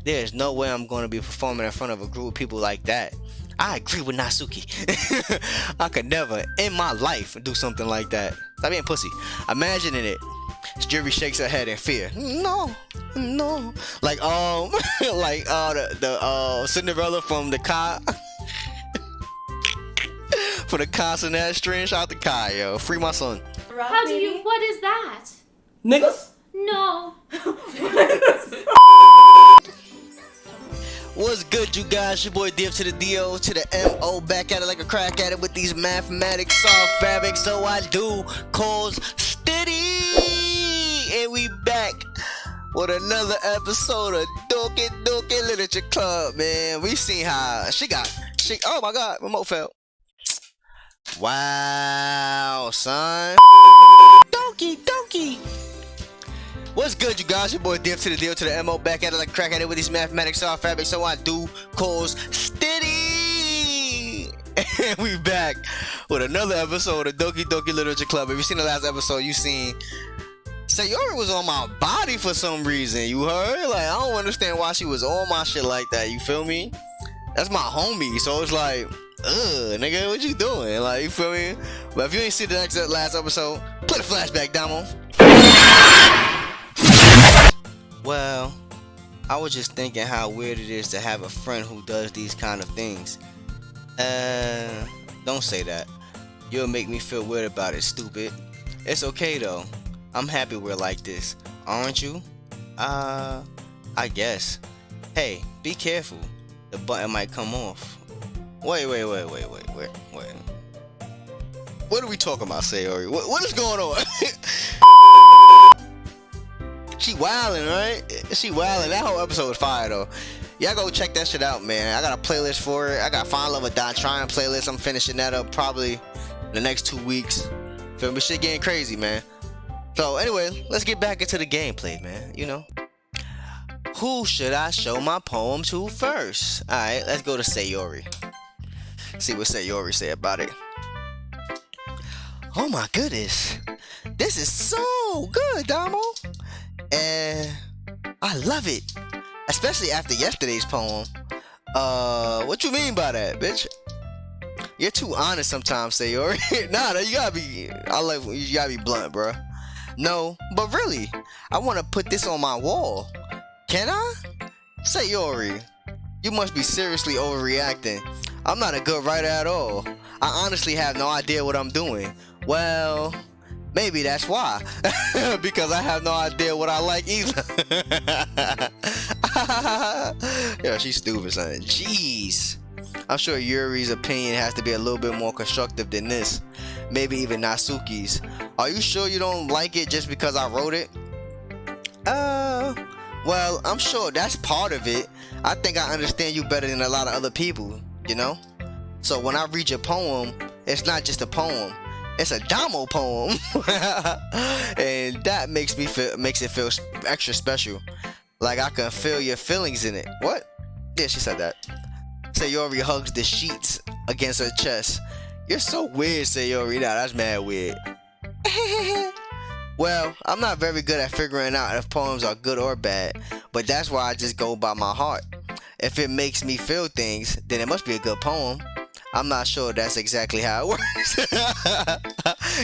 There's no way I'm going to be performing in front of a group of people like that. I agree with Natsuki. I could never in my life do something like that. Stop being pussy. Imagining it. Jerry shakes her head in fear. No, no. Like like the Cinderella from the car. For the consonant string. Shout out to Kai, yo. Free my son. How do you? What is that? Niggas? No. What's good, you guys? Your boy Div to the D-O to the M-O. Back at it like a crack at it with these mathematics, soft fabric. So I do calls steady. And we back with another episode of Doki Doki Literature Club, man. We seen how she oh my god, remote fell. Wow, son. Doki Doki. What's good, you guys? Your boy Div to the Deal to the M.O. Back at it like a crack at it with these mathematics, soft fabric. So I do calls steady. And we back with another episode of Doki Doki Literature Club. If you seen the last episode, you seen Sayori was on my body for some reason. You heard? Like, I don't understand why she was on my shit like that. You feel me? That's my homie. So it's like, nigga, what you doing? Like, you feel me? But if you ain't seen the last episode, play the flashback, Damo. Well, I was just thinking how weird it is to have a friend who does these kind of things. Don't say that. You'll make me feel weird about it, stupid. It's okay though. I'm happy we're like this. Aren't you? I guess. Hey, be careful. The button might come off. Wait. What are we talking about, Sayori? What is going on? She wildin', right? She wildin'. That whole episode was fire though. Y'all go check that shit out, man. I got a playlist for it. I got Find Love or Die Trying playlist. I'm finishing that up probably the next 2 weeks. Feel me? Shit getting crazy, man. So anyway, let's get back into the gameplay, man. You know. Who should I show my poem to first? Alright, let's go to Sayori. See what Sayori say about it. Oh my goodness. This is so good, Damo. I love it. Especially after yesterday's poem. What you mean by that, bitch? You're too honest sometimes, Sayori. Nah, you gotta be, you gotta be blunt, bro. No, but really, I want to put this on my wall. Can I? Sayori, you must be seriously overreacting. I'm not a good writer at all. I honestly have no idea what I'm doing. Well, maybe that's why. Because I have no idea what I like either. Yeah, she's stupid, son. Jeez. I'm sure Yuri's opinion has to be a little bit more constructive than this. Maybe even Natsuki's. Are you sure you don't like it just because I wrote it? Well, I'm sure that's part of it. I think I understand you better than a lot of other people, you know? So when I read your poem, it's not just a poem. It's a Damo poem. And that makes it feel extra special. Like I can feel your feelings in it. What? Yeah, she said that. Sayori hugs the sheets against her chest. You're so weird, Sayori. Nah, that's mad weird. Well, I'm not very good at figuring out if poems are good or bad, but that's why I just go by my heart. If it makes me feel things, then it must be a good poem. I'm not sure that's exactly how it works.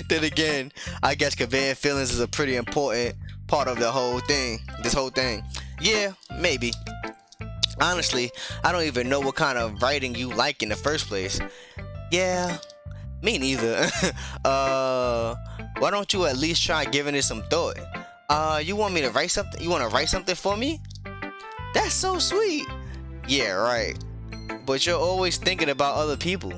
Then again, I guess conveying feelings is a pretty important part of the whole thing. This whole thing. Yeah, maybe. Honestly, I don't even know what kind of writing you like in the first place. Yeah, me neither. Why don't you at least try giving it some thought? You want me to write something? You want to write something for me? That's so sweet. Yeah, right. But you're always thinking about other people.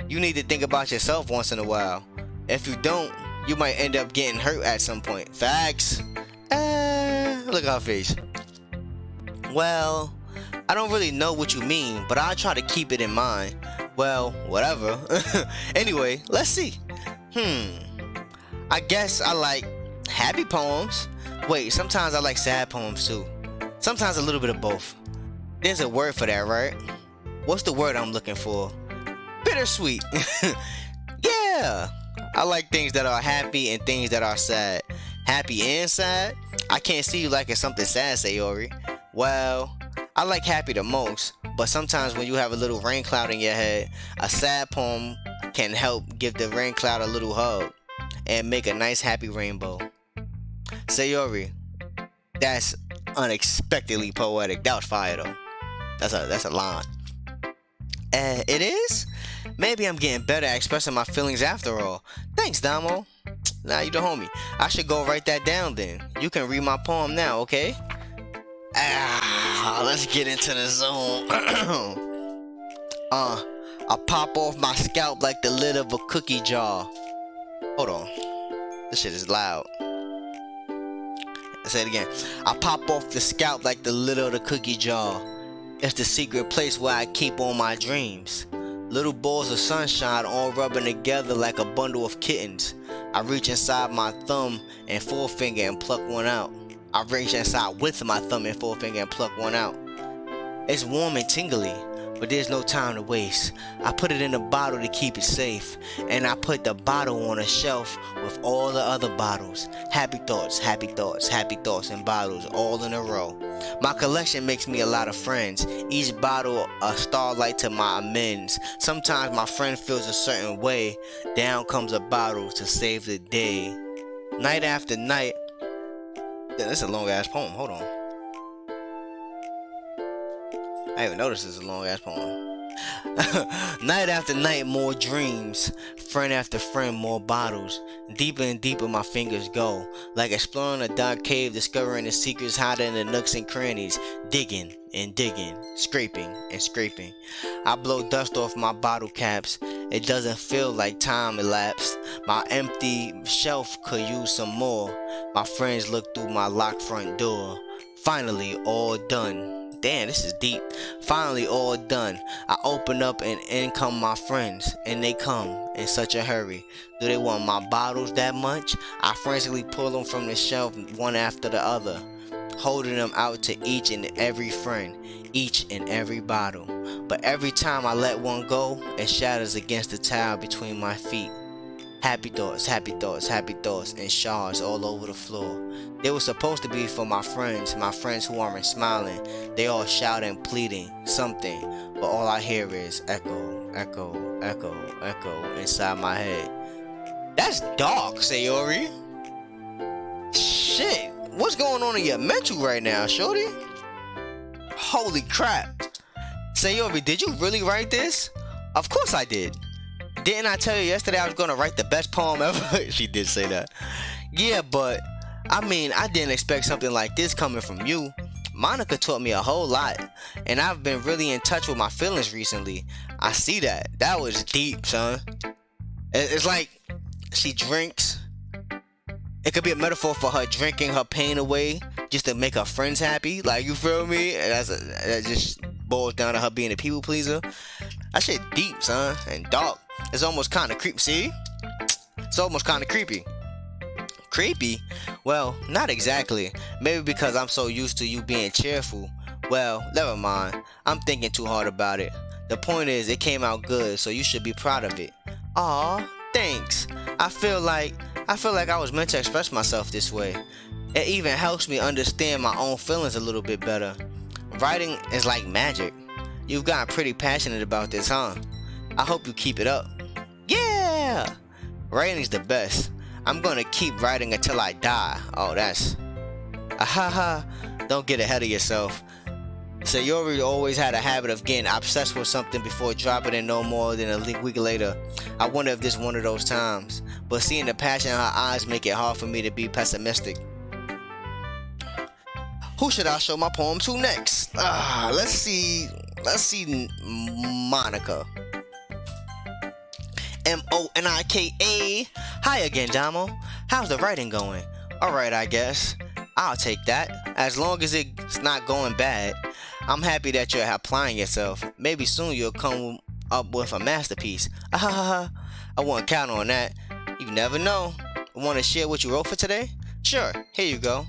You need to think about yourself once in a while. If you don't, you might end up getting hurt at some point. Facts. Look at her face. Well, I don't really know what you mean, but I'll try to keep it in mind. Well, whatever. Anyway, let's see. I guess I like happy poems. Wait, sometimes I like sad poems too. Sometimes a little bit of both. There's a word for that, right? What's the word I'm looking for? Bittersweet. Yeah. I like things that are happy and things that are sad. Happy and sad? I can't see you liking something sad, Sayori. Well, I like happy the most, but sometimes when you have a little rain cloud in your head, a sad poem can help give the rain cloud a little hug and make a nice happy rainbow. Sayori, that's unexpectedly poetic. That was fire though. That's a line. It is? Maybe I'm getting better at expressing my feelings after all. Thanks, Damo. Nah, you the homie. I should go write that down then. You can read my poem now, okay? Let's get into the zone. I pop off my scalp like the lid of a cookie jar. Hold on. This shit is loud. Say it again. I pop off the scalp like the lid of the cookie jar. It's the secret place where I keep all my dreams. Little balls of sunshine all rubbing together like a bundle of kittens. I reach inside my thumb and forefinger and pluck one out. I reach inside with my thumb and forefinger and pluck one out. It's warm and tingly, but there's no time to waste. I put it in a bottle to keep it safe, and I put the bottle on a shelf with all the other bottles. Happy thoughts, happy thoughts, happy thoughts, and bottles all in a row. My collection makes me a lot of friends. Each bottle a starlight to my amends. Sometimes my friend feels a certain way. Down comes a bottle to save the day. Night after night. Yeah, this is a long ass poem. Hold on. I didn't even notice this is a long ass poem. Night after night, more dreams. Friend after friend, more bottles. Deeper and deeper my fingers go. Like exploring a dark cave, discovering the secrets hiding in the nooks and crannies. Digging and digging, scraping and scraping. I blow dust off my bottle caps. It doesn't feel like time elapsed. My empty shelf could use some more. My friends look through my locked front door. Finally, all done. Damn, this is deep. Finally, all done. I open up and in come my friends. And they come in such a hurry. Do they want my bottles that much? I frantically pull them from the shelf one after the other, holding them out to each and every friend, each and every bottle. But every time I let one go, it shatters against the tile between my feet. Happy thoughts, happy thoughts, happy thoughts, and shards all over the floor. They were supposed to be for my friends who aren't smiling. They all shouting, pleading, something, but all I hear is echo, echo, echo, echo inside my head. That's dark, Sayori. Shit, what's going on in your mental right now, shorty? Holy crap. Sayori, did you really write this? Of course I did. Didn't I tell you yesterday I was gonna write the best poem ever? She did say that. Yeah, but I mean, I didn't expect something like this coming from you. Monica taught me a whole lot, and I've been really in touch with my feelings recently. I see that. That was deep, son. It's like she drinks. It could be a metaphor for her drinking her pain away just to make her friends happy. Like, you feel me? And that just boils down to her being a people pleaser. That shit deep, son, and dark. It's almost kind of creepy. See? It's almost kind of creepy. Creepy? Well, not exactly. Maybe because I'm so used to you being cheerful. Well, never mind. I'm thinking too hard about it. The point is, it came out good, so you should be proud of it. Aw, thanks. I feel like I was meant to express myself this way. It even helps me understand my own feelings a little bit better. Writing is like magic. You've gotten pretty passionate about this, huh? I hope you keep it up. Yeah! Writing's the best. I'm gonna keep writing until I die. Oh, that's... Ahaha. Don't get ahead of yourself. Sayori always had a habit of getting obsessed with something before dropping it no more than a week later. I wonder if this is one of those times. But seeing the passion in her eyes make it hard for me to be pessimistic. Who should I show my poem to next? Let's see Monica. Monika. Hi again, Damo. How's the writing going? Alright, I guess. I'll take that. As long as it's not going bad. I'm happy that you're applying yourself. Maybe soon you'll come up with a masterpiece. I won't count on that. You never know. Want to share what you wrote for today? Sure, here you go.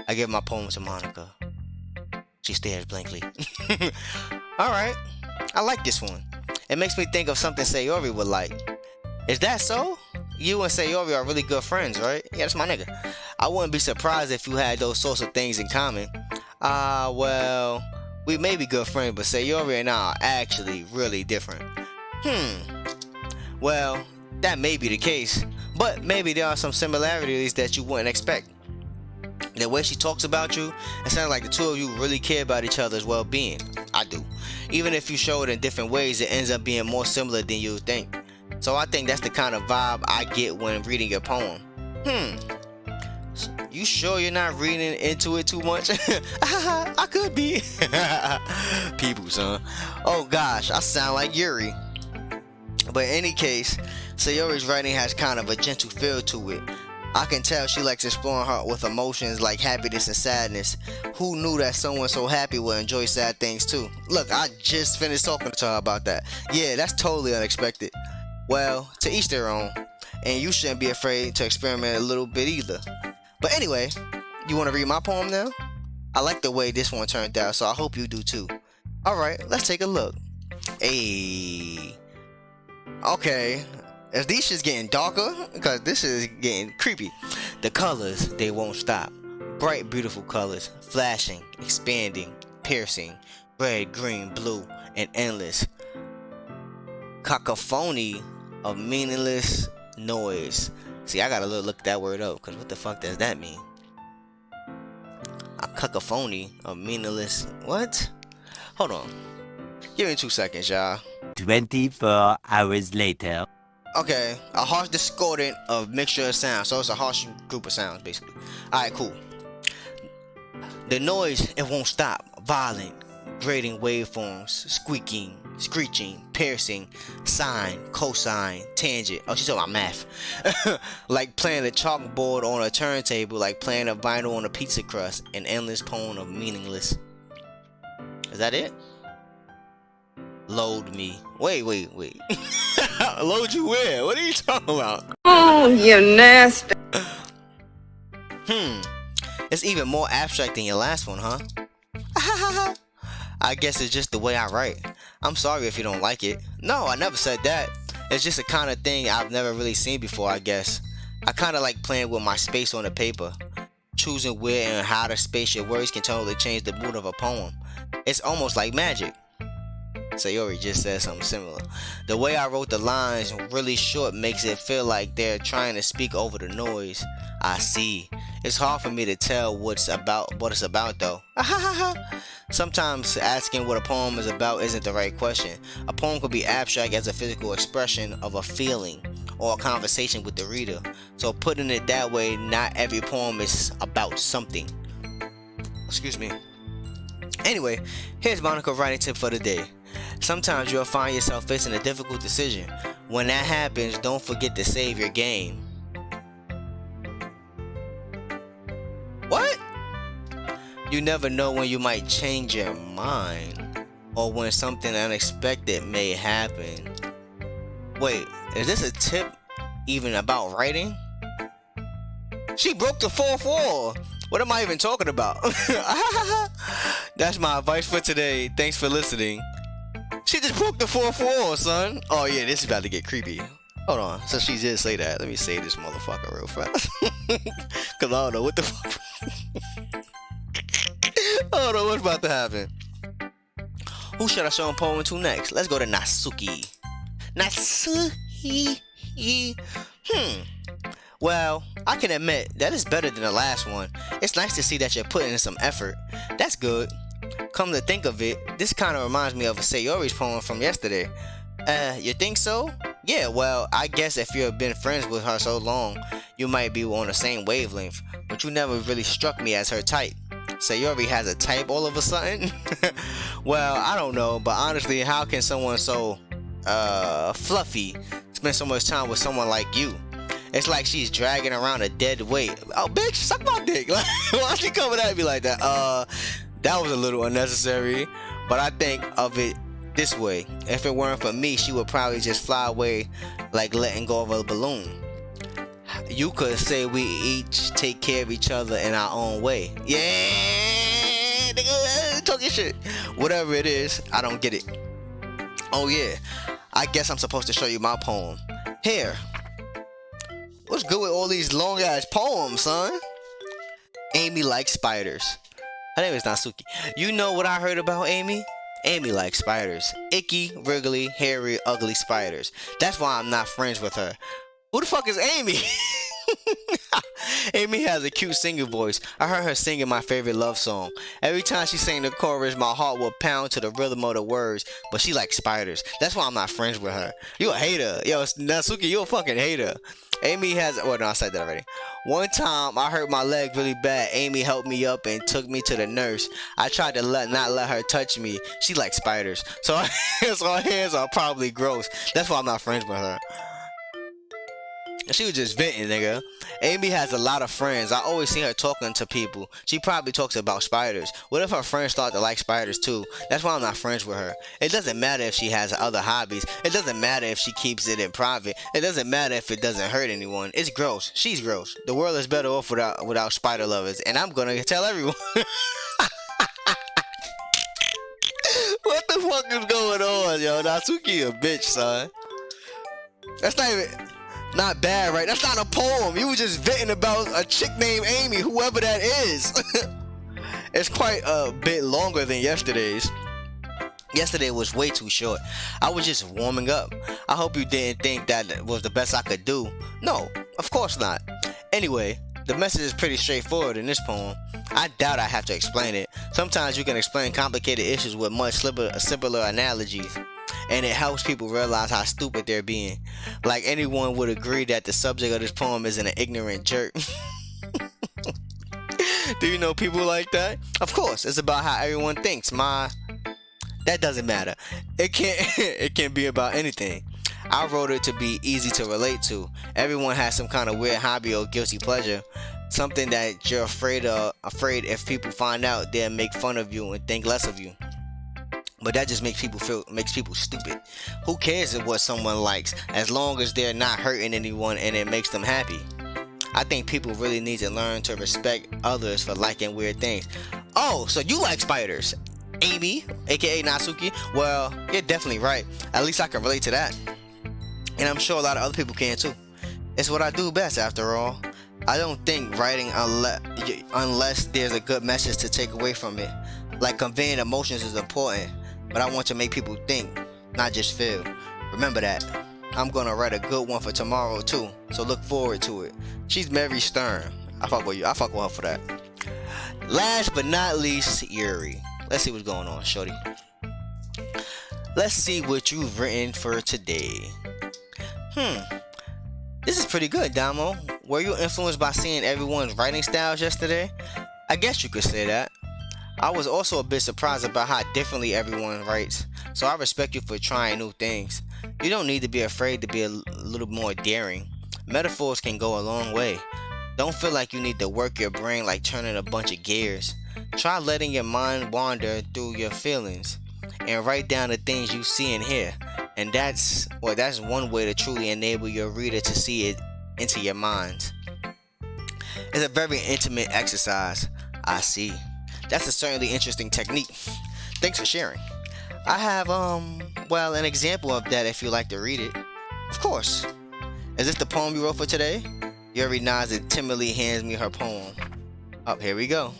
I give my poem to Monica. She stares blankly. Alright, I like this one. It makes me think of something Sayori would like. Is that so? You and Sayori are really good friends, right? Yeah, that's my nigga. I wouldn't be surprised if you had those sorts of things in common. Well, We may be good friends, but Sayori and I are actually really different. Well, that may be the case, but maybe there are some similarities that you wouldn't expect. The way she talks about you, it sounds like the two of you really care about each other's well-being. I do. Even if you show it in different ways, it ends up being more similar than you would think. So I think that's the kind of vibe I get when reading your poem. You sure you're not reading into it too much? I could be. People, son. Oh gosh, I sound like Yuri. But in any case, Sayori's writing has kind of a gentle feel to it. I can tell she likes exploring her with emotions like happiness and sadness. Who knew that someone so happy would enjoy sad things too? Look, I just finished talking to her about that. Yeah, that's totally unexpected. Well, to each their own. And you shouldn't be afraid to experiment a little bit either. But anyway, you want to read my poem now? I like the way this one turned out, so I hope you do too. Alright, let's take a look. Hey. Okay. If these shit's getting darker, because this is getting creepy. The colors, they won't stop. Bright, beautiful colors, flashing, expanding, piercing, red, green, blue, and endless. Cacophony of meaningless noise. See, I gotta look that word up, because what the fuck does that mean? A cacophony of meaningless... What? Hold on. Give me 2 seconds, y'all. 24 hours later. Okay, a harsh discordant of mixture of sounds. So it's a harsh group of sounds, basically. Alright, cool. The noise, it won't stop. Violent, grating waveforms, squeaking, screeching, piercing, sine, cosine, tangent. Oh, she's talking about math. Like playing a chalkboard on a turntable, like playing a vinyl on a pizza crust. An endless poem of meaningless. Is that it? Load me. Wait. Load you where? What are you talking about? Oh, you nasty. It's even more abstract than your last one, huh? I guess it's just the way I write. I'm sorry if you don't like it. No, I never said that. It's just the kind of thing I've never really seen before, I guess. I kind of like playing with my space on the paper. Choosing where and how to space your words can totally change the mood of a poem. It's almost like magic. Sayori just said something similar. The way I wrote the lines really short makes it feel like they're trying to speak over the noise. I see. It's hard for me to tell what it's about though. Sometimes asking what a poem is about isn't the right question. A poem could be abstract as a physical expression of a feeling or a conversation with the reader. So putting it that way, not every poem is about something. Excuse me. Anyway, here's Monica's writing tip for the day. Sometimes you'll find yourself facing a difficult decision. When that happens, don't forget to save your game. What? You never know when you might change your mind or when something unexpected may happen. Wait, is this a tip even about writing? She broke the fourth wall. What am I even talking about? That's my advice for today. Thanks for listening. She just broke the fourth wall, son. Oh yeah, this is about to get creepy. Hold on. So she did say that. Let me say this motherfucker real fast. Cause I don't know what the fuck. I don't know what's about to happen. Who should I show a poem to next? Let's go to NATSUKI. NATSUKI. Well, I can admit that is better than the last one. It's nice to see that you're putting in some effort. That's good. Come to think of it, this kind of reminds me of a Sayori's poem from yesterday. You think so? Yeah, well, I guess if you've been friends with her so long, you might be on the same wavelength, but you never really struck me as her type. Sayori has a type all of a sudden? Well, I don't know, but honestly, how can someone so, fluffy spend so much time with someone like you? It's like she's dragging around a dead weight. Oh, bitch, suck my dick. Like, why she coming at me like that? That was a little unnecessary, but I think of it this way. If it weren't for me, she would probably just fly away like letting go of a balloon. You could say we each take care of each other in our own way. Yeah, nigga, talking shit. Whatever it is, I don't get it. Oh yeah, I guess I'm supposed to show you my poem. Here. What's good with all these long ass poems, son? Amy likes spiders. Her name is Natsuki. You know what I heard about Amy? Amy likes spiders. Icky, wriggly, hairy, ugly spiders. That's why I'm not friends with her. Who the fuck is Amy? Amy has a cute singing voice. I heard her singing my favorite love song. Every time she sang the chorus, my heart would pound to the rhythm of the words. But she likes spiders. That's why I'm not friends with her. You a hater. Yo, Natsuki, you a fucking hater. Amy has... Well, no, I said that already. One time, I hurt my leg really bad. Amy helped me up and took me to the nurse. I tried to not let her touch me. She likes spiders. So her hands are probably gross. That's why I'm not friends with her. She was just venting, nigga. Amy has a lot of friends. I always see her talking to people. She probably talks about spiders. What if her friends start to like spiders too? That's why I'm not friends with her. It doesn't matter if she has other hobbies. It doesn't matter if she keeps it in private. It doesn't matter if it doesn't hurt anyone. It's gross. She's gross. The world is better off without spider lovers. And I'm gonna tell everyone. What the fuck is going on, yo? Natsuki a bitch, son. That's not even... Not bad, right? That's not a poem. You were just venting about a chick named Amy, whoever that is. It's quite a bit longer than yesterday's. Yesterday was way too short. I was just warming up. I hope you didn't think that was the best I could do. No, of course not. Anyway, the message is pretty straightforward in this poem. I doubt I have to explain it. Sometimes you can explain complicated issues with much simpler analogies. And it helps people realize how stupid they're being. Like anyone would agree that the subject of this poem is an ignorant jerk. Do you know people like that? Of course, it's about how everyone thinks. That doesn't matter. It can't be about anything. I wrote it to be easy to relate to. Everyone has some kind of weird hobby or guilty pleasure. Something that you're afraid if people find out, they'll make fun of you and think less of you. But that just makes people stupid. Who cares what someone likes as long as they're not hurting anyone and it makes them happy? I think people really need to learn to respect others for liking weird things. Oh, so you like spiders, Amy, aka Natsuki? Well, you're definitely right. At least I can relate to that. And I'm sure a lot of other people can too. It's what I do best, after all. I don't think writing unless there's a good message to take away from it. Like conveying emotions is important. But I want to make people think, not just feel. Remember that. I'm gonna write a good one for tomorrow too, so look forward to it. She's Mary Stern. I fuck with you. I fuck with her for that. Last but not least, Yuri. Let's see what's going on, shorty. Let's see what you've written for today. This is pretty good, Damo. Were you influenced by seeing everyone's writing styles yesterday? I guess you could say that. I was also a bit surprised about how differently everyone writes, so I respect you for trying new things. You don't need to be afraid to be a little more daring. Metaphors can go a long way. Don't feel like you need to work your brain like turning a bunch of gears. Try letting your mind wander through your feelings and write down the things you see and hear. And that's one way to truly enable your reader to see it into your minds. It's a very intimate exercise, I see. That's a certainly interesting technique. Thanks for sharing. I have, an example of that if you'd like to read it. Of course. Is this the poem you wrote for today? Yuri nods and timidly hands me her poem. Oh, here we go.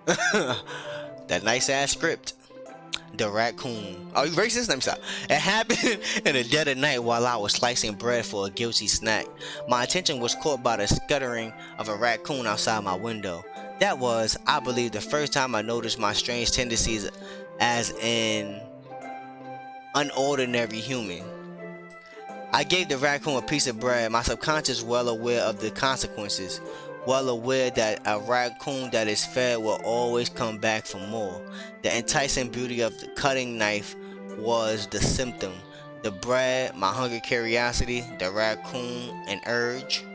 That nice ass script. The raccoon. Oh, you racist? Let me stop. It happened in the dead of night while I was slicing bread for a guilty snack. My attention was caught by the scuttering of a raccoon outside my window. That was, I believe, the first time I noticed my strange tendencies as an unordinary human. I gave the raccoon a piece of bread, my subconscious well aware of the consequences, well aware that a raccoon that is fed will always come back for more. The enticing beauty of the cutting knife was the symptom. The bread, my hungry curiosity, the raccoon, an urge.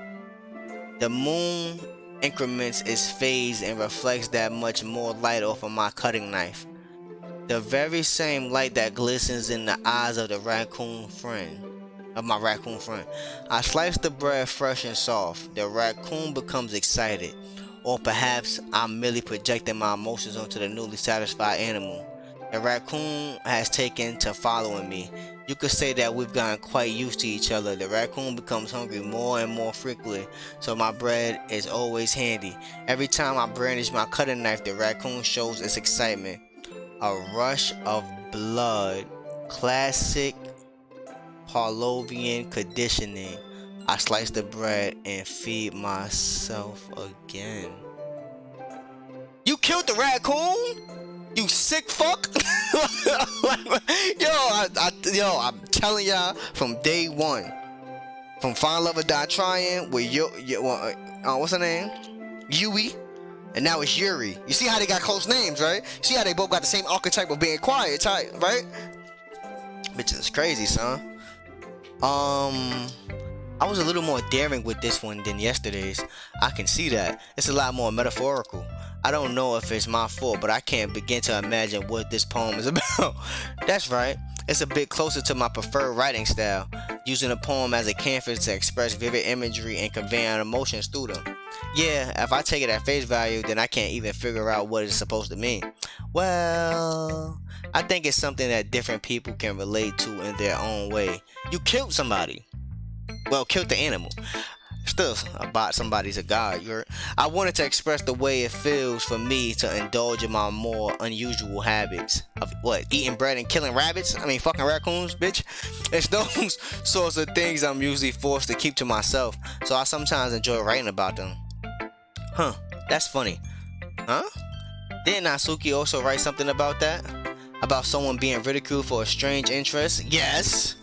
The moon increments its phase and reflects that much more light off of my cutting knife. The very same light that glistens in the eyes of my raccoon friend. I slice the bread fresh and soft. The raccoon becomes excited. Or perhaps I'm merely projecting my emotions onto the newly satisfied animal. The raccoon has taken to following me. You could say that we've gotten quite used to each other. The raccoon becomes hungry more and more frequently, so my bread is always handy. Every time I brandish my cutting knife, the raccoon shows its excitement. A rush of blood. Classic Pavlovian conditioning. I slice the bread and feed myself again. You killed the raccoon? You sick fuck? I'm telling y'all from day one. From Find Love or Die Trying with what's her name? Yui. And now it's Yuri. You see how they got close names, right? See how they both got the same archetype of being quiet type, right? Bitch is crazy, son. I was a little more daring with this one than yesterday's. I can see that. It's a lot more metaphorical. I don't know if it's my fault, but I can't begin to imagine what this poem is about. That's right. It's a bit closer to my preferred writing style, using a poem as a canvas to express vivid imagery and conveying emotions through them. Yeah, if I take it at face value, then I can't even figure out what it's supposed to mean. Well, I think it's something that different people can relate to in their own way. You killed somebody. Well, killed the animal. Still, about somebody's a god. I wanted to express the way it feels for me to indulge in my more unusual habits of eating bread and killing rabbits. I mean, fucking raccoons, bitch. It's those sorts of things I'm usually forced to keep to myself, so I sometimes enjoy writing about them. Huh? That's funny. Huh? Didn't Natsuki also write something about that? About someone being ridiculed for a strange interest? Yes.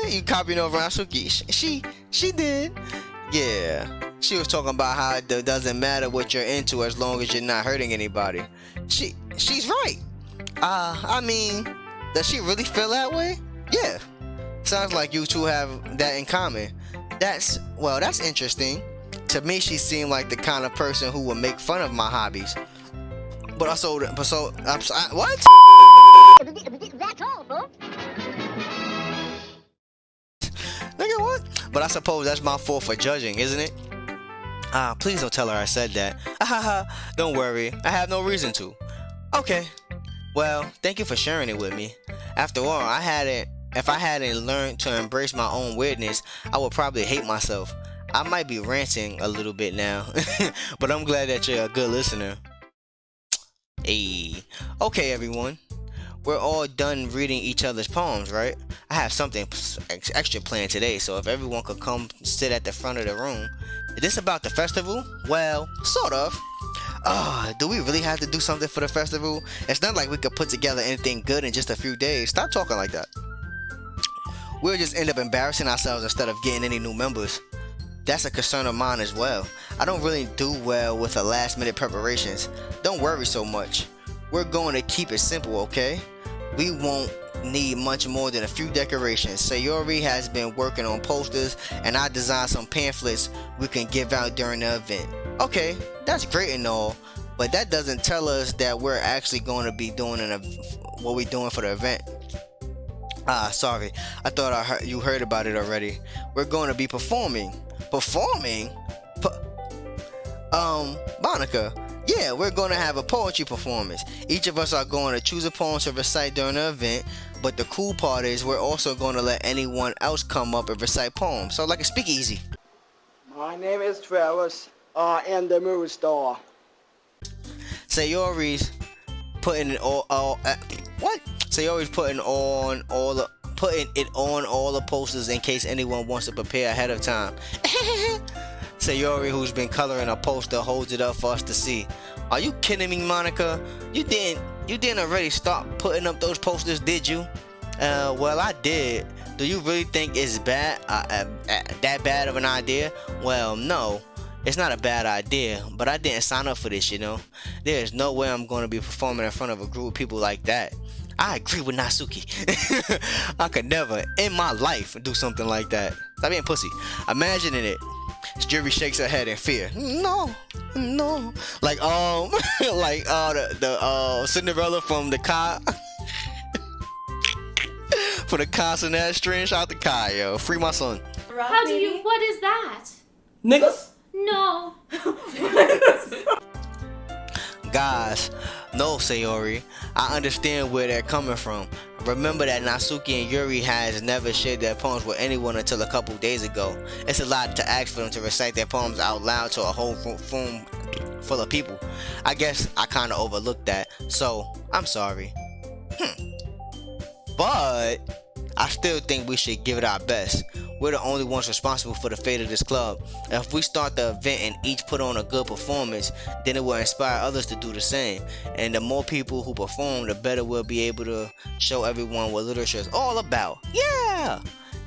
You copying over Natsuki? She did. Yeah. She was talking about how it doesn't matter what you're into as long as you're not hurting anybody. She's right. I mean, does she really feel that way? Yeah. Sounds like you two have that in common. That's interesting. To me, she seemed like the kind of person who would make fun of my hobbies. What? That's all, folks. Nigga, what? But I suppose that's my fault for judging, isn't it? Please don't tell her I said that. Don't worry, I have no reason to. Okay. Well, thank you for sharing it with me. After all, if I hadn't learned to embrace my own weirdness, I would probably hate myself. I might be ranting a little bit now, but I'm glad that you're a good listener. Hey. Okay, everyone. We're all done reading each other's poems, right? I have something extra planned today, so if everyone could come sit at the front of the room. Is this about the festival? Well, sort of. Do we really have to do something for the festival? It's not like we could put together anything good in just a few days. Stop talking like that. We'll just end up embarrassing ourselves instead of getting any new members. That's a concern of mine as well. I don't really do well with the last minute preparations. Don't worry so much. We're going to keep it simple, okay? We won't need much more than a few decorations. Sayori has been working on posters, and I designed some pamphlets we can give out during the event. Okay, that's great and all, but that doesn't tell us that we're actually going to be doing what we're doing for the event. Sorry. I thought you heard about it already. We're going to be performing. Performing? Monica. Yeah, we're going to have a poetry performance. Each of us are going to choose a poem to recite during the event, but the cool part is we're also going to let anyone else come up and recite poems. So like a speakeasy. My name is Travis. I am the movie star. Sayori's putting it Sayori's putting it on all the posters in case anyone wants to prepare ahead of time. Sayori, who's been coloring a poster, holds it up for us to see. Are you kidding me, Monica? You didn't already start putting up those posters, did you? Well, I did. Do you really think it's that bad of an idea? Well, no. It's not a bad idea, but I didn't sign up for this, you know. There's no way I'm going to be performing in front of a group of people like that. I agree with Natsuki. I could never in my life do something like that. Stop being pussy. Imagining it. Jury shakes her head in fear. No. Like the Cinderella from the car. For the consonant string. Shout out to Kai, yo. Free my son. How do you, what is that? Niggas? No. Guys, No, Sayori, I understand where they're coming from. Remember that Natsuki and Yuri has never shared their poems with anyone until a couple days ago. It's a lot to ask for them to recite their poems out loud to a whole room full of people. I guess I kind of overlooked that, so I'm sorry. But I still think we should give it our best. We're the only ones responsible for the fate of this club. If we start the event and each put on a good performance, then it will inspire others to do the same. And the more people who perform, the better we'll be able to show everyone what literature is all about. Yeah!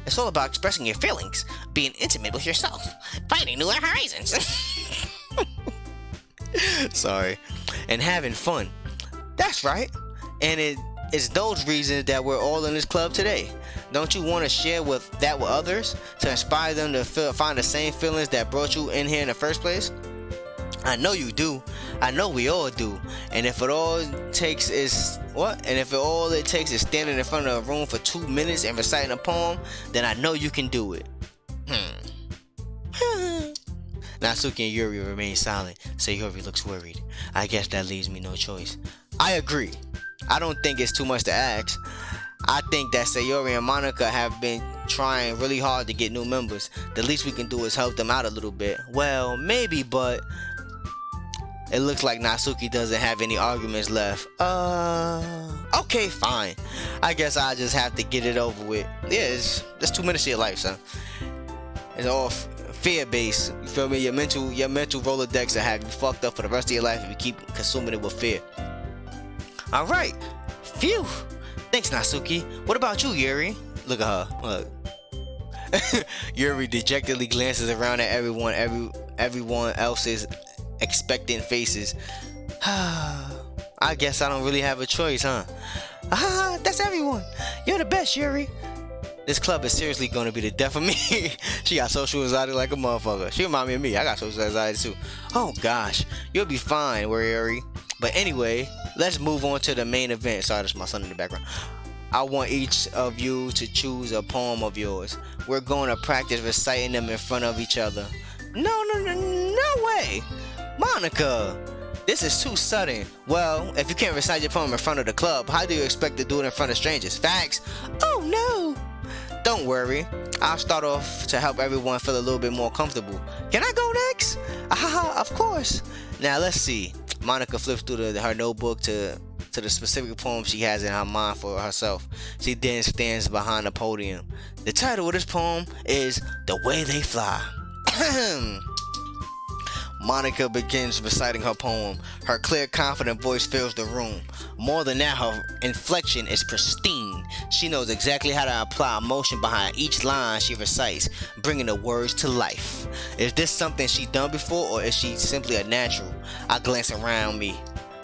It's all about expressing your feelings, being intimate with yourself, finding new horizons. Sorry. And having fun. That's right. And it's those reasons that we're all in this club today. Don't you want to share with others to inspire them to find the same feelings that brought you in here in the first place? I know you do. I know we all do. And if all it takes is standing in front of a room for 2 minutes and reciting a poem, then I know you can do it. Natsuki and Yuri remain silent. Sayori looks worried. I guess that leaves me no choice. I agree. I don't think it's too much to ask. I think that Sayori and Monica have been trying really hard to get new members. The least we can do is help them out a little bit. Well, maybe, but it looks like Natsuki doesn't have any arguments left. Okay, fine. I guess I just have to get it over with. Yeah, it's 2 minutes of your life, son. It's all fear-based. You feel me? Your mental Rolodex will have you fucked up for the rest of your life if you keep consuming it with fear. All right. Phew. Thanks, Natsuki. What about you, Yuri? Look at her. Look. Yuri dejectedly glances around at everyone else's expectant faces. I guess I don't really have a choice, huh? That's everyone. You're the best, Yuri. This club is seriously going to be the death of me. She got social anxiety like a motherfucker. She remind me of me. I got social anxiety too. Oh gosh, you'll be fine, Yuri. But anyway, let's move on to the main event. Sorry, that's my son in the background. I want each of you to choose a poem of yours. We're going to practice reciting them in front of each other. No way! Monica, this is too sudden. Well, if you can't recite your poem in front of the club, how do you expect to do it in front of strangers? Facts? Oh no! Don't worry. I'll start off to help everyone feel a little bit more comfortable. Can I go next? Of course. Now let's see. Monica flips through her notebook to the specific poem she has in her mind for herself. She then stands behind the podium. The title of this poem is The Way They Fly. Monica begins reciting her poem. Her clear, confident voice fills the room. More than that, her inflection is pristine. She knows exactly how to apply emotion behind each line she recites, bringing the words to life. Is this something she's done before, or is she simply a natural? I glance around me.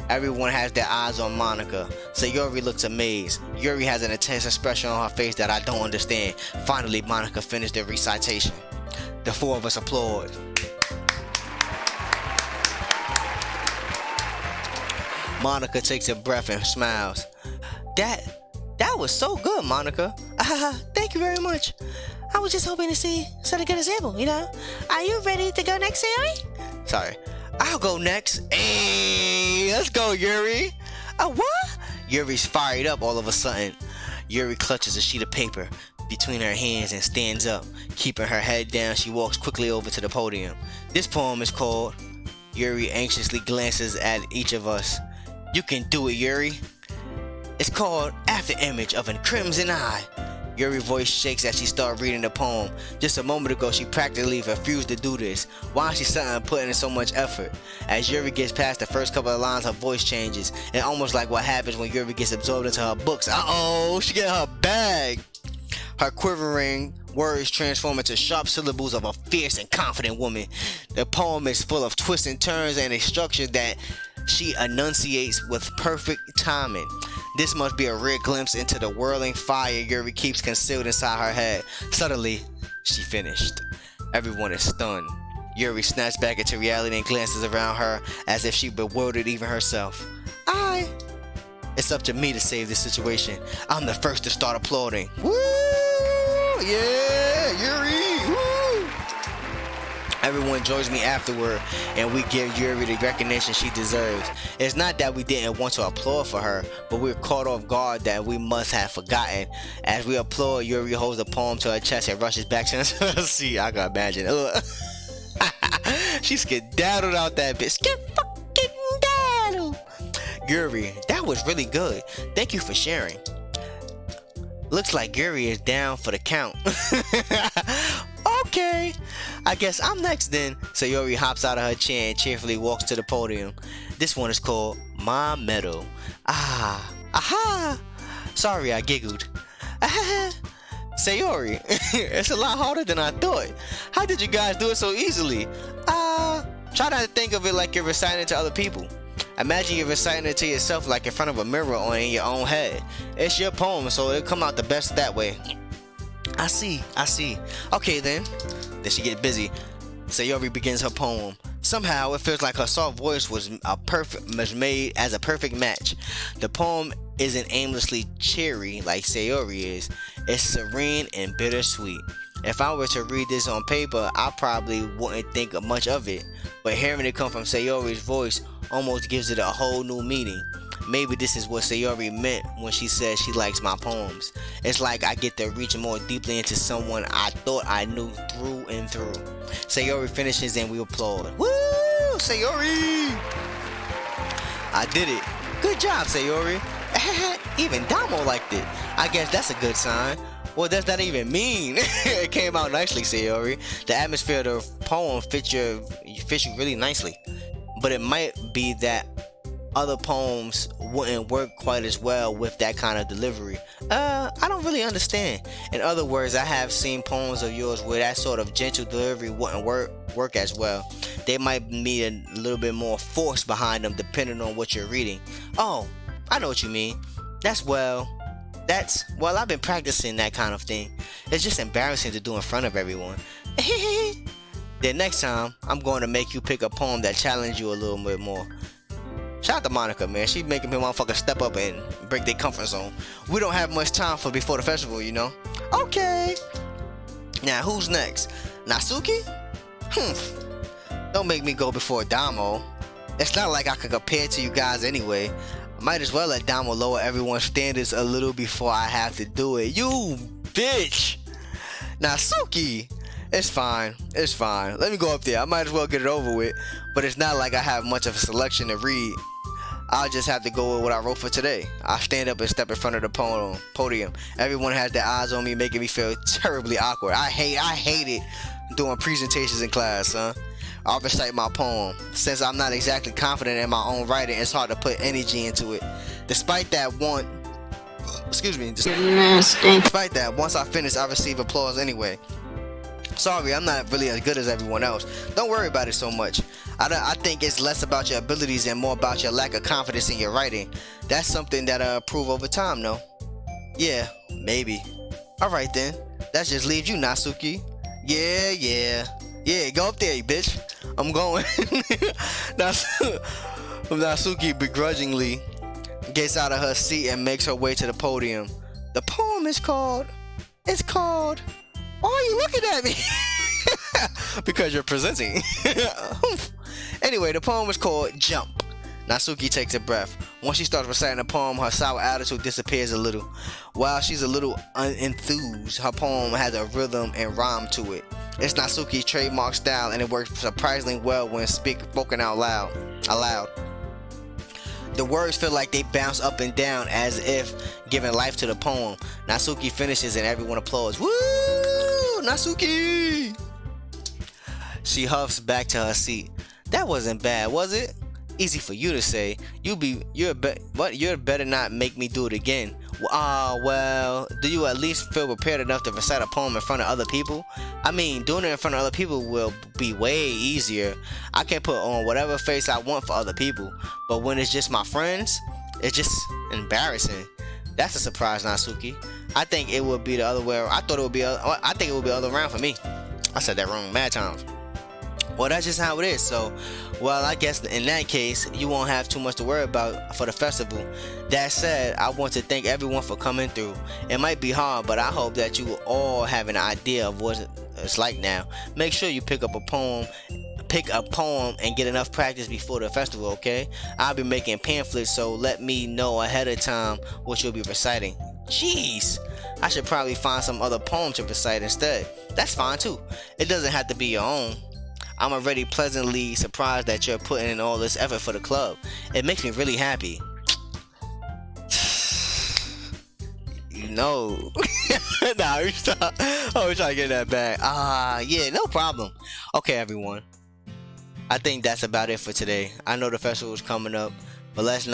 Everyone has their eyes on Monica. Sayori looks amazed. Yuri has an intense expression on her face that I don't understand. Finally, Monica finished the recitation. The four of us applaud. Monica takes a breath and smiles. That was so good, Monica. Thank you very much. I was just hoping to set a good example, you know. Are you ready to go next, Sayori? Sorry. I'll go next. Hey, let's go, Yuri. What? Yuri's fired up all of a sudden. Yuri clutches a sheet of paper between her hands and stands up. Keeping her head down, she walks quickly over to the podium. This poem is called... Yuri anxiously glances at each of us. You can do it, Yuri. It's called After Image of a Crimson Eye. Yuri's voice shakes as she starts reading the poem. Just a moment ago, she practically refused to do this. Why is she suddenly putting in so much effort? As Yuri gets past the first couple of lines, her voice changes. And almost like what happens when Yuri gets absorbed into her books. Uh-oh, she get her bag. Her quivering words transform into sharp syllables of a fierce and confident woman. The poem is full of twists and turns and a structure that she enunciates with perfect timing. This must be a rare glimpse into the whirling fire Yuri keeps concealed inside her head. Suddenly, she finished. Everyone is stunned. Yuri snaps back into reality and glances around her as if she bewildered even herself. It's up to me to save this situation. I'm the first to start applauding. Woo! Yeah, Yuri! Woo! Everyone joins me afterward, and we give Yuri the recognition she deserves. It's not that we didn't want to applaud for her, but we're caught off guard that we must have forgotten. As we applaud, Yuri holds the poem to her chest and rushes back to her seat. I can imagine. She skedaddled out that bitch. Skedaddle. Yuri, that was really good. Thank you for sharing. Looks like Yuri is down for the count. Okay, I guess I'm next then. Sayori hops out of her chair and cheerfully walks to the podium. This one is called My Medal. Aha! Sorry, I giggled. Sayori, it's a lot harder than I thought. How did you guys do it so easily? Try not to think of it like you're reciting it to other people. Imagine you're reciting it to yourself like in front of a mirror or in your own head. It's your poem, so it'll come out the best that way. I see. Okay then she gets busy. Sayori begins her poem. Somehow it feels like her soft voice was made as a perfect match. The poem isn't aimlessly cheery like Sayori is. It's serene and bittersweet. If I were to read this on paper, I probably wouldn't think much of it. But hearing it come from Sayori's voice almost gives it a whole new meaning. Maybe this is what Sayori meant when she said she likes my poems. It's like I get to reach more deeply into someone I thought I knew through and through. Sayori finishes and we applaud. Woo! Sayori! I did it. Good job, Sayori. Even Damo liked it. I guess that's a good sign. What does that even mean? It came out nicely, Sayori. The atmosphere of the poem fits you really nicely. But it might be that other poems wouldn't work quite as well with that kind of delivery. I don't really understand. In other words, I have seen poems of yours where that sort of gentle delivery wouldn't work as well. They might need a little bit more force behind them depending on what you're reading. Oh, I know what you mean. I've been practicing that kind of thing. It's just embarrassing to do in front of everyone. Then next time, I'm going to make you pick a poem that challenges you a little bit more. Shout out to Monica, man. She making me motherfuckers step up and break their comfort zone. We don't have much time before the festival, you know? Okay. Now, who's next? Natsuki? Don't make me go before Damo. It's not like I could compare to you guys anyway. I might as well let Damo lower everyone's standards a little before I have to do it. You bitch! Natsuki! It's fine. Let me go up there. I might as well get it over with. But it's not like I have much of a selection to read. I'll just have to go with what I wrote for today. I stand up and step in front of the podium. Everyone has their eyes on me, making me feel terribly awkward. I hate it doing presentations in class, son. I'll recite my poem. Since I'm not exactly confident in my own writing, it's hard to put energy into it. Despite that, once I finish, I receive applause anyway. Sorry, I'm not really as good as everyone else. Don't worry about it so much. I think it's less about your abilities and more about your lack of confidence in your writing. That's something that'll improve over time, though. Yeah, maybe. Alright then. That just leaves you, Natsuki. Yeah, go up there, you bitch. I'm going. Natsuki begrudgingly gets out of her seat and makes her way to the podium. The poem is called... Why are you looking at me? Because you're presenting. Anyway, the poem is called Jump. Natsuki takes a breath. Once she starts reciting the poem, her sour attitude disappears a little. While she's a little unenthused, her poem has a rhythm and rhyme to it. It's Natsuki's trademark style, and it works surprisingly well when spoken out loud. The words feel like they bounce up and down as if giving life to the poem. Natsuki finishes and everyone applauds. Woo! Natsuki! She huffs back to her seat. That wasn't bad, was it? Easy for you to say. You're better not make me do it again. Well, do you at least feel prepared enough to recite a poem in front of other people? I mean, doing it in front of other people will be way easier. I can put on whatever face I want for other people, but when it's just my friends, it's just embarrassing. That's a surprise, Natsuki. I think it would be the other way. I think it would be the other way around for me. I said that wrong mad times. Well, that's just how it is. So, well, I guess in that case, you won't have too much to worry about for the festival. That said, I want to thank everyone for coming through. It might be hard, but I hope that you all have an idea of what it's like now. Make sure you pick a poem and get enough practice before the festival, okay? I'll be making pamphlets, so let me know ahead of time what you'll be reciting. Jeez, I should probably find some other poem to recite instead. That's fine too. It doesn't have to be your own. I'm already pleasantly surprised that you're putting in all this effort for the club. It makes me really happy. You know. Nah, we stop. Oh, we're trying to get that back. Yeah, no problem. Okay, everyone. I think that's about it for today. I know the festival is coming up, but let's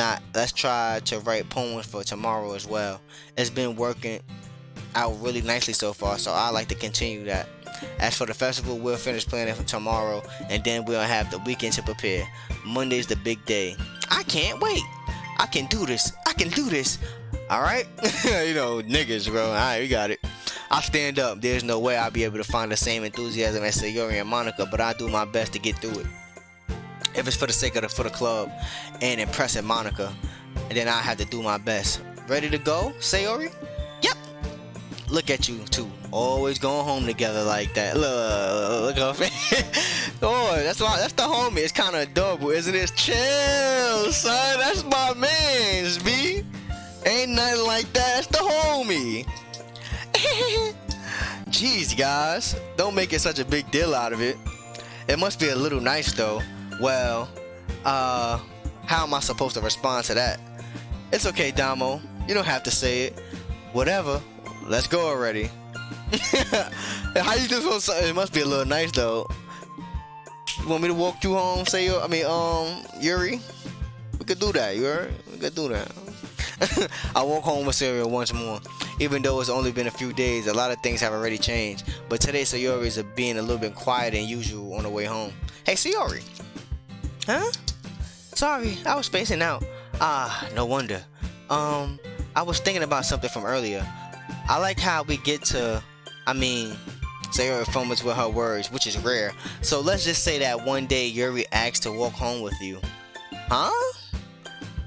try to write poems for tomorrow as well. It's been working out really nicely so far, so I'd like to continue that. As for the festival, we'll finish planning for tomorrow, and then we'll have the weekend to prepare. Monday's the big day. I can't wait. I can do this. Alright? You know, niggas, bro. Alright, we got it. I'll stand up. There's no way I'll be able to find the same enthusiasm as Sayori and Monica, but I'll do my best to get through it. If it's for the sake of for the club and impressing Monica, and then I have to do my best. Ready to go, Sayori? Yep. Look at you two, always going home together like that. Look up. Oh, that's the homie. It's kind of adorable, isn't it? Chill, son. That's my man's, B. Ain't nothing like that. That's the homie. Jeez, guys, don't make it such a big deal out of it. It must be a little nice though. Well, how am I supposed to respond to that? It's okay, Damo. You don't have to say it. Whatever. Let's go already. How you just want to, it must be a little nice though. You want me to walk you home, Yuri? We could do that, you heard? We could do that. I walk home with Sayori once more. Even though it's only been a few days, a lot of things have already changed. But today Sayori is being a little bit quieter than usual on the way home. Hey, Sayori. Huh? Sorry, I was spacing out. No wonder. I was thinking about something from earlier. I like how we get to, Sayori fumbles with her words, which is rare. So let's just say that one day Yuri asks to walk home with you. Huh?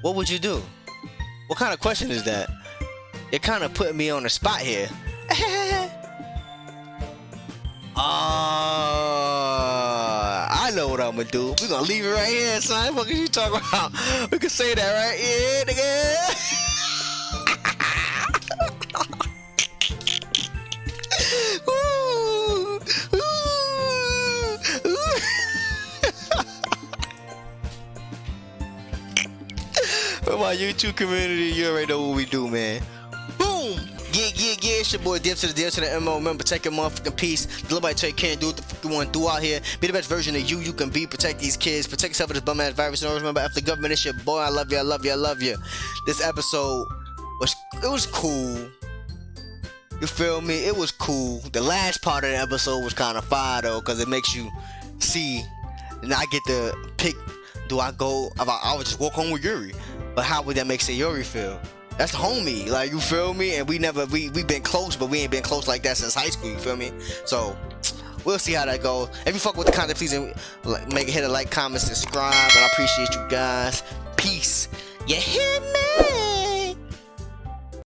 What would you do? What kind of question is that? It kind of put me on the spot here. I know what I'm gonna do. We're gonna leave it right here, son. What are you talking about? We can say that, right? Yeah, nigga. For my YouTube community, you already know what we do, man. Boom! Yeah, it's your boy Dip to the MO. Remember, protect your motherfucking peace. Nobody take care and do what the fuck you want to do out here. Be the best version of you can be. Protect these kids. Protect yourself from this bum ass virus. And always remember, after the government, it's your boy. I love you. This episode was cool. You feel me? It was cool. The last part of the episode was kind of fire though, because it makes you see. And I get to pick. Do I go? I would just walk home with Yuri. But how would that make Sayori feel? That's homie, like, you feel me? And we been close, but we ain't been close like that since high school, you feel me? So we'll see how that goes. If you fuck with the content, please hit a like, comment, subscribe, and I appreciate you guys. Peace. You hear me?